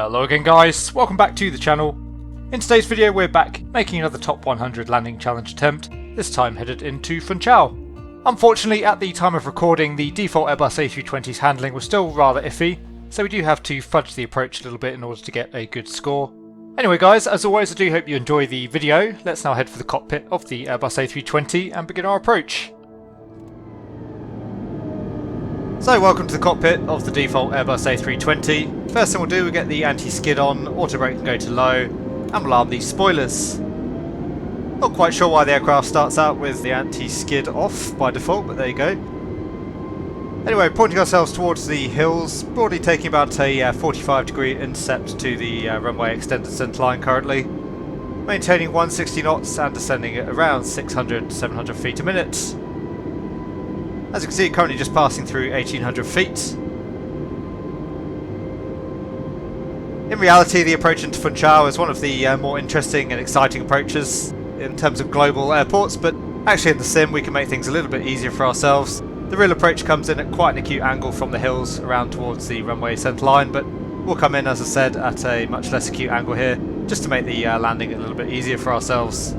Hello again guys, welcome back to the channel. In today's video we're back making another top 100 landing challenge attempt, this time headed into Funchal. Unfortunately at the time of recording the default Airbus A320's handling was still rather iffy, so we do have to fudge the approach a little bit in order to get a good score. Anyway guys, as always I do hope you enjoy the video. Let's now head for the cockpit of the Airbus A320 and begin our approach. So welcome to the cockpit of the default Airbus A320. First thing we'll do, we'll get the anti-skid on, auto brake can go to low, and we'll arm the spoilers. Not quite sure why the aircraft starts out with the anti-skid off by default, but there you go. Anyway, pointing ourselves towards the hills, broadly taking about a 45-degree intercept to the runway extended centerline currently. Maintaining 160 knots and descending at around 600-700 feet a minute. As you can see, currently just passing through 1800 feet. In reality, the approach into Funchal is one of the more interesting and exciting approaches in terms of global airports, but actually in the sim we can make things a little bit easier for ourselves. The real approach comes in at quite an acute angle from the hills around towards the runway centerline, but we'll come in, as I said, at a much less acute angle here, just to make the landing a little bit easier for ourselves.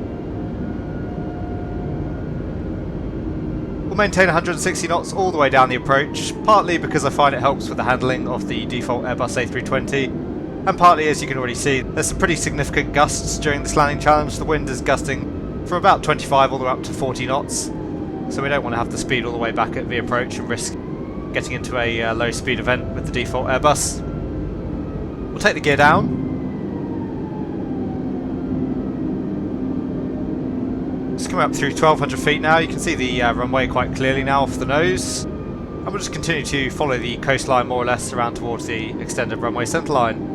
We'll maintain 160 knots all the way down the approach, partly because I find it helps with the handling of the default Airbus A320, and partly, as you can already see, there's some pretty significant gusts during this landing challenge. The wind is gusting from about 25 all the way up to 40 knots, so we don't want to have to speed all the way back at the approach and risk getting into a low speed event with the default Airbus. We'll take the gear down. Just coming up through 1200 feet now, you can see the runway quite clearly now off the nose, and we'll just continue to follow the coastline more or less around towards the extended runway centerline.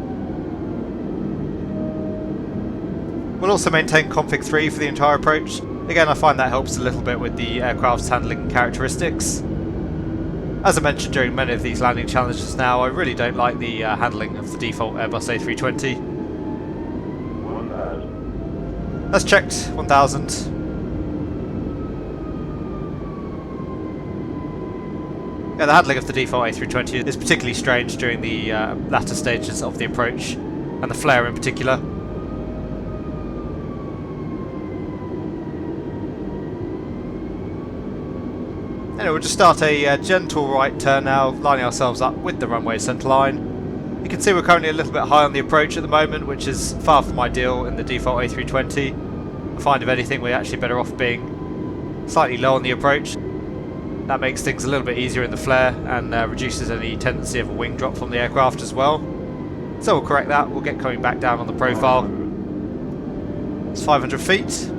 We'll also maintain config 3 for the entire approach. Again, I find that helps a little bit with the aircraft's handling characteristics. As I mentioned during many of these landing challenges now, I really don't like the handling of the default Airbus A320. 1000. That's checked, 1000. Yeah, the handling of the default A320 is particularly strange during the latter stages of the approach, and the flare in particular. Anyway, we'll just start a gentle right turn now, lining ourselves up with the runway centerline. You can see we're currently a little bit high on the approach at the moment, which is far from ideal in the default A320. I find if anything we're actually better off being slightly low on the approach. That makes things a little bit easier in the flare and reduces any tendency of a wing drop from the aircraft as well. So we'll correct that, we'll get coming back down on the profile. It's 500 feet.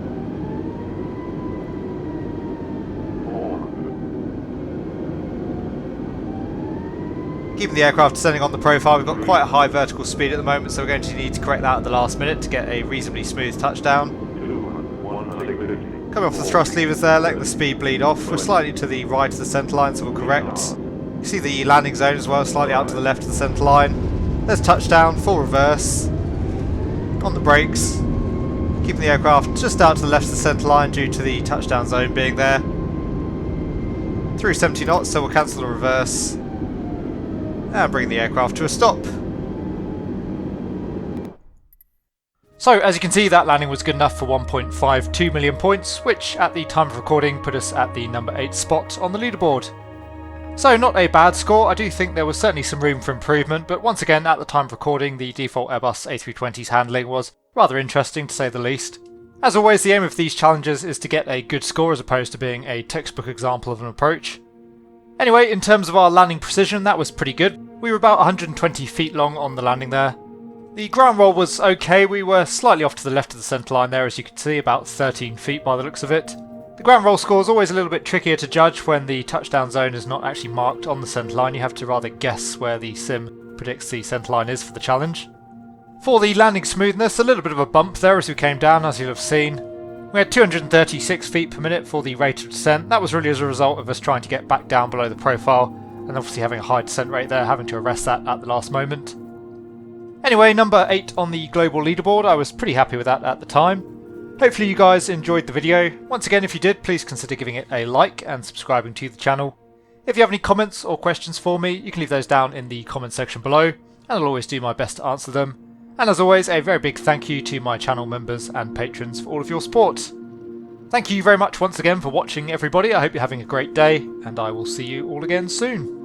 Keeping the aircraft descending on the profile, we've got quite a high vertical speed at the moment, so we're going to need to correct that at the last minute to get a reasonably smooth touchdown. Coming off the thrust levers there, letting the speed bleed off. We're slightly to the right of the centerline, so we'll correct. You see the landing zone as well, slightly out to the left of the centerline. There's touchdown, full reverse. On the brakes. Keeping the aircraft just out to the left of the centerline due to the touchdown zone being there. Through 70 knots, so we'll cancel the reverse. And bring the aircraft to a stop. So as you can see, that landing was good enough for 1.52 million points, which at the time of recording put us at the number 8 spot on the leaderboard. So not a bad score. I do think there was certainly some room for improvement, but once again at the time of recording the default Airbus A320's handling was rather interesting to say the least. As always, the aim of these challenges is to get a good score as opposed to being a textbook example of an approach. Anyway, in terms of our landing precision, that was pretty good. We were about 120 feet long on the landing there. The ground roll was okay. We were slightly off to the left of the centerline there, as you can see, about 13 feet by the looks of it. The ground roll score is always a little bit trickier to judge when the touchdown zone is not actually marked on the centerline. You have to rather guess where the sim predicts the centerline is for the challenge. For the landing smoothness, a little bit of a bump there as we came down, as you'll have seen. We had 236 feet per minute for the rate of descent. That was really as a result of us trying to get back down below the profile, and obviously having a high descent rate there, having to arrest that at the last moment. Anyway, number 8 on the global leaderboard, I was pretty happy with that at the time. Hopefully you guys enjoyed the video. Once again, if you did, please consider giving it a like and subscribing to the channel. If you have any comments or questions for me, you can leave those down in the comment section below. and I'll always do my best to answer them. And as always, a very big thank you to my channel members and patrons for all of your support. Thank you very much once again for watching, everybody. I hope you're having a great day, and I will see you all again soon.